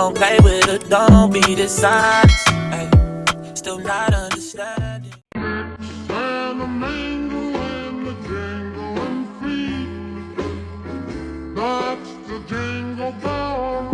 don't play with her, don't be dishonest. Ay, still not understanding. And the mango and the jingle and feet, that's the jingle bell.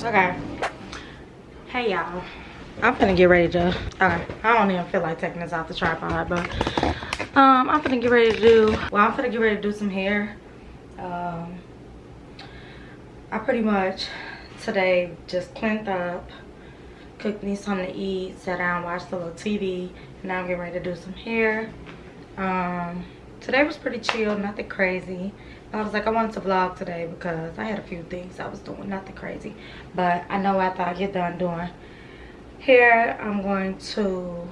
Okay. Hey y'all. I'm finna get ready to okay. I don't even feel like taking this off the tripod, but I'm finna get ready to do some hair. I pretty much today just cleaned up, cooked me something to eat, sat down, watched a little TV, and now I'm getting ready to do some hair. Today was pretty chill, nothing crazy. I was like, I wanted to vlog today because I had a few things I was doing, nothing crazy. But I know after I get done doing hair, I'm going to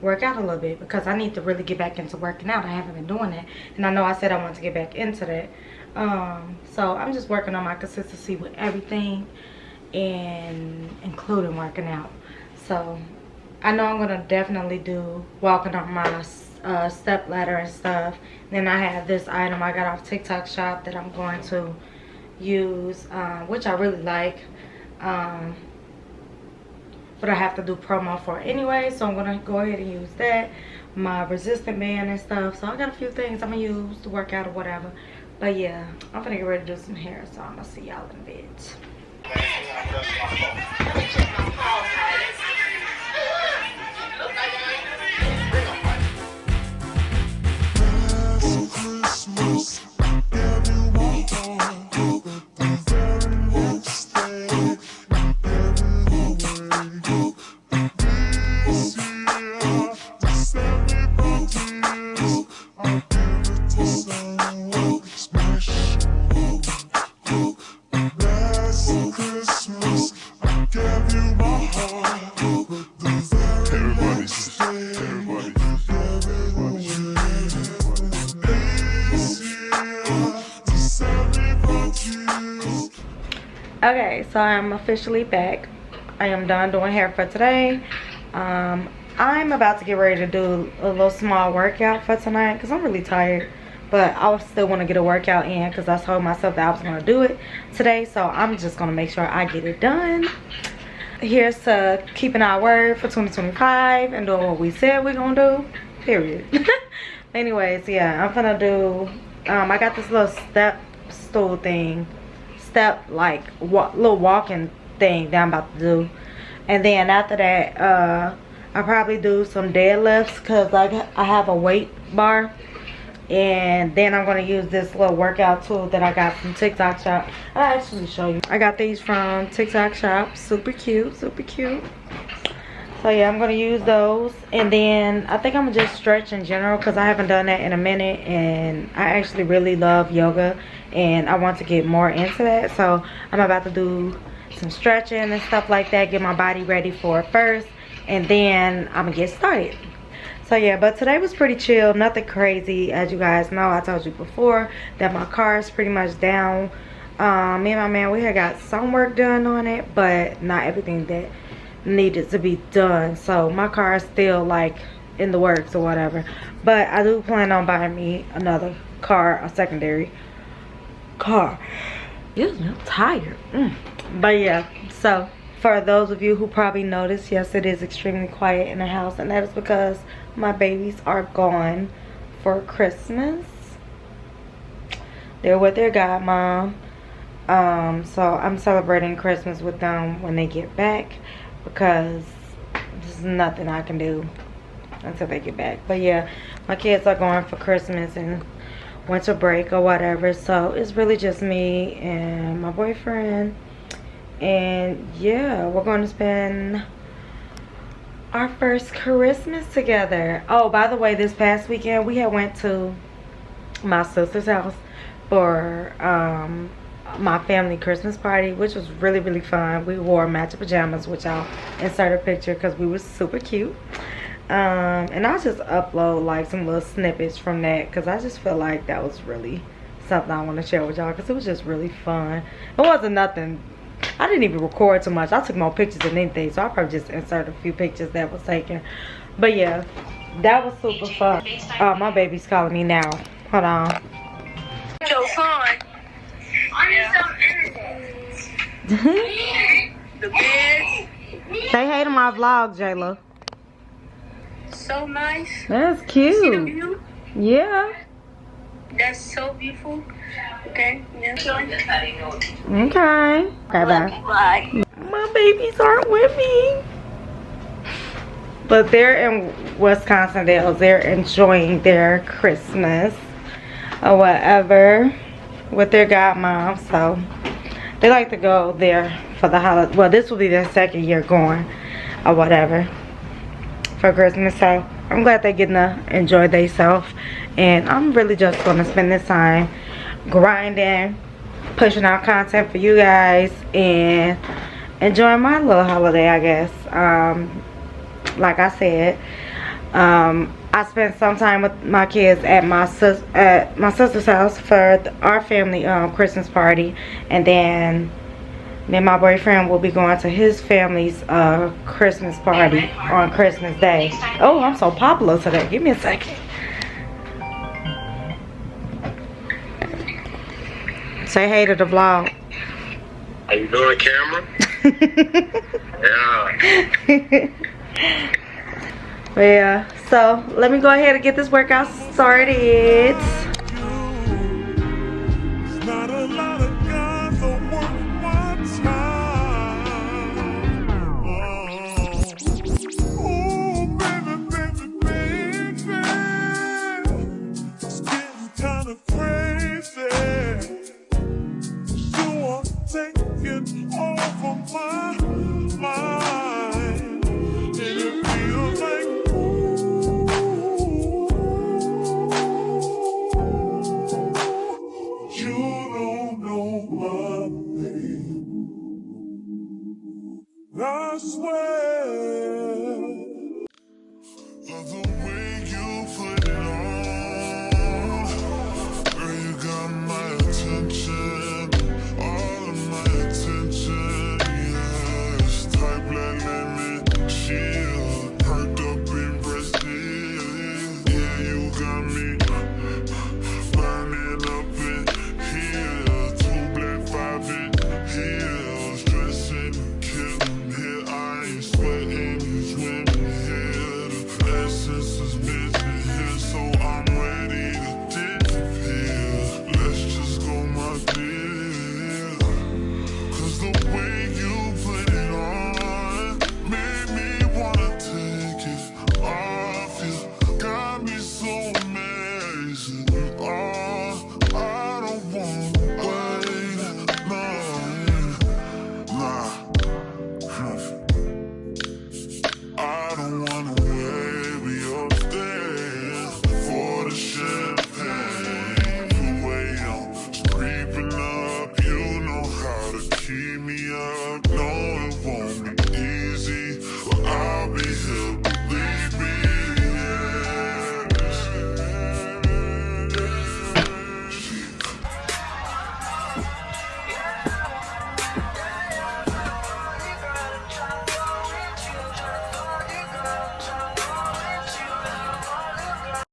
work out a little bit because I need to really get back into working out. I haven't been doing that, and I know I said I wanted to get back into that. So I'm just working on my consistency with everything, and including working out. So I know I'm gonna definitely do walking up my step ladder and stuff. Then I have this item I got off TikTok shop that I'm going to use, which I really like, but I have to do promo for it anyway, so I'm gonna go ahead and use that, my resistant band and stuff. So I got a few things I'm gonna use to work out or whatever. But yeah, I'm gonna get ready to do some hair, so I'm gonna see y'all in a bit. Okay, so I'm officially back. I am done doing hair for today. I'm about to get ready to do a little small workout for tonight because I'm really tired, but I still want to get a workout in because I told myself that I was going to do it today, so I'm just going to make sure I get it done. Here's to keeping our word for 2025 and doing what we said we're going to do, period. Anyways, yeah, I'm gonna do I got this little step stool thing, little walking thing that I'm about to do, and then after that I'll probably do some deadlifts because I have a weight bar, and then I'm going to use this little workout tool that I got from TikTok shop. I'll actually show you. I got these from TikTok shop. Super cute, super cute. So yeah, I'm going to use those, and then I think I'm going to just stretch in general because I haven't done that in a minute, and I actually really love yoga and I want to get more into that. So I'm about to do some stretching and stuff like that, get my body ready for it first, and then I'm gonna get started. So yeah, but today was pretty chill, nothing crazy. As you guys know, I told you before that my car is pretty much down. Me and my man, we had got some work done on it, but not everything that needed to be done. So my car is still like in the works or whatever, but I do plan on buying me another car, a secondary car. Excuse me, I'm tired. But yeah, so for those of you who probably noticed, yes, it is extremely quiet in the house, and that is because my babies are gone for Christmas. They're with their godmom. So I'm celebrating Christmas with them when they get back because there's nothing I can do until they get back. But yeah, my kids are going for Christmas and winter break or whatever, so it's really just me and my boyfriend. And yeah, we're going to spend our first Christmas together. Oh, by the way, this past weekend we had went to my sister's house for my family Christmas party, which was really, really fun. We wore matching pajamas, which I'll insert a picture because we were super cute. And I'll just upload like some little snippets from that because I just feel like that was really something I want to share with y'all because it was just really fun. It wasn't nothing. I didn't even record too much. I took more pictures than anything, so I'll probably just insert a few pictures that was taken. But yeah, that was super fun. Oh, my baby's calling me now. Hold on. Your son. The bed. Say hey to my vlog, Jayla. So nice. That's See the cute. view? Yeah. That's so beautiful. Okay. Yeah. Okay. Okay, bye. Bye. My babies aren't with me. But they're in Wisconsin Dells. They're enjoying their Christmas or whatever with their godmom. So they like to go there for the holiday. Well, this will be their second year going or whatever for Christmas. So I'm glad they're getting to enjoy themselves. And I'm really just going to spend this time grinding, pushing out content for you guys, and enjoying my little holiday, I guess. Like I said, I spent some time with my kids at my sister's house for our family Christmas party, and then me and my boyfriend will be going to his family's Christmas party on Christmas Day. Oh, I'm so popular today. Give me a second. Say hey to the vlog. Are you doing camera? Yeah. But yeah, so let me go ahead and get this workout started. Not a lot of guys are worth my time. Oh, baby, it's getting kind of crazy. So I'm taking over my mind, and it feels like you don't know my name. I swear